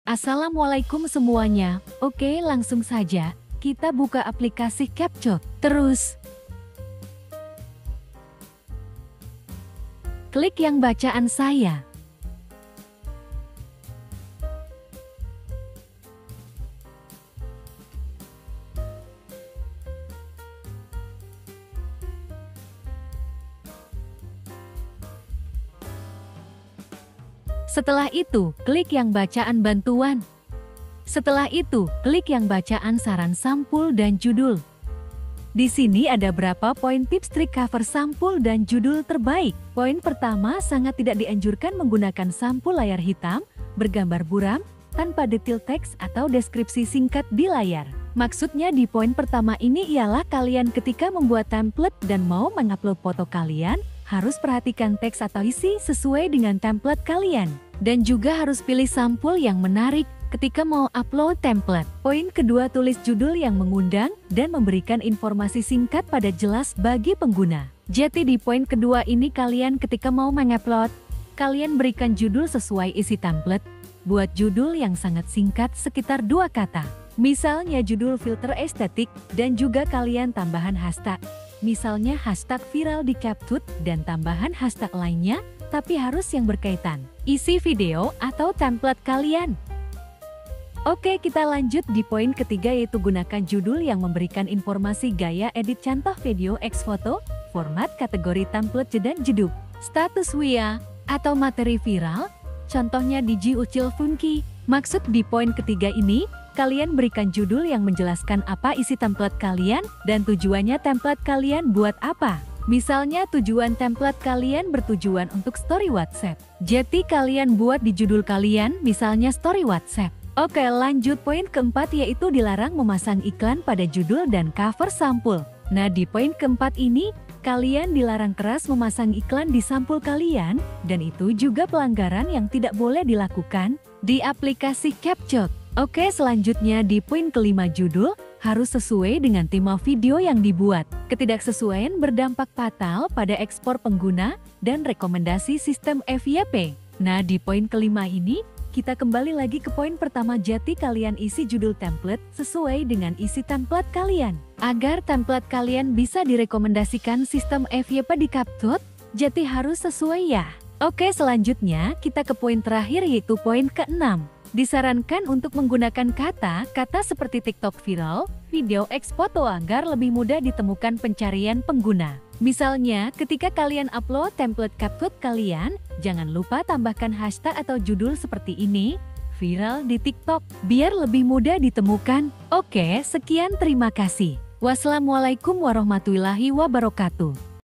Assalamualaikum semuanya. Oke, langsung saja. Kita buka aplikasi CapCut. Terus, klik yang bacaan saya. Setelah itu, klik yang bacaan bantuan. Setelah itu, klik yang bacaan saran sampul dan judul. Di sini ada berapa poin tips trik cover sampul dan judul terbaik. Poin pertama, sangat tidak dianjurkan menggunakan sampul layar hitam, bergambar buram, tanpa detail teks atau deskripsi singkat di layar. Maksudnya di poin pertama ini ialah kalian ketika membuat template dan mau mengupload foto kalian, harus perhatikan teks atau isi sesuai dengan template kalian. Dan juga harus pilih sampul yang menarik ketika mau upload template. Poin kedua, tulis judul yang mengundang dan memberikan informasi singkat pada jelas bagi pengguna. Jadi di poin kedua ini kalian ketika mau mengupload, kalian berikan judul sesuai isi template. Buat judul yang sangat singkat sekitar 2 kata. Misalnya judul filter estetik dan juga kalian tambahan hashtag. Misalnya hashtag viral di CapCut dan tambahan hashtag lainnya, tapi harus yang berkaitan. Isi video atau template kalian. Oke, kita lanjut di poin ketiga, yaitu gunakan judul yang memberikan informasi gaya edit, contoh video X foto, format kategori template dan jeduk, status WIA, atau materi viral, contohnya Digi Ucil Funky. Maksud di poin ketiga ini, kalian berikan judul yang menjelaskan apa isi template kalian dan tujuannya template kalian buat apa. Misalnya tujuan template kalian bertujuan untuk story WhatsApp. Jadi kalian buat di judul kalian misalnya story WhatsApp. Oke, lanjut poin keempat, yaitu dilarang memasang iklan pada judul dan cover sampul. Nah, di poin keempat ini, kalian dilarang keras memasang iklan di sampul kalian, dan itu juga pelanggaran yang tidak boleh dilakukan di aplikasi CapCut. Oke, selanjutnya di poin kelima, judul harus sesuai dengan tema video yang dibuat. Ketidaksesuaian berdampak fatal pada ekspor pengguna dan rekomendasi sistem FYP. Nah, di poin kelima ini, kita kembali lagi ke poin pertama, jadi kalian isi judul template sesuai dengan isi template kalian. Agar template kalian bisa direkomendasikan sistem FYP di CapCut, jadi harus sesuai ya. Oke, selanjutnya kita ke poin terakhir, yaitu poin keenam. Disarankan untuk menggunakan kata-kata seperti TikTok viral, video X foto agar lebih mudah ditemukan pencarian pengguna. Misalnya, ketika kalian upload template CapCut kalian, jangan lupa tambahkan hashtag atau judul seperti ini, viral di TikTok, biar lebih mudah ditemukan. Oke, sekian, terima kasih. Wassalamualaikum warahmatullahi wabarakatuh.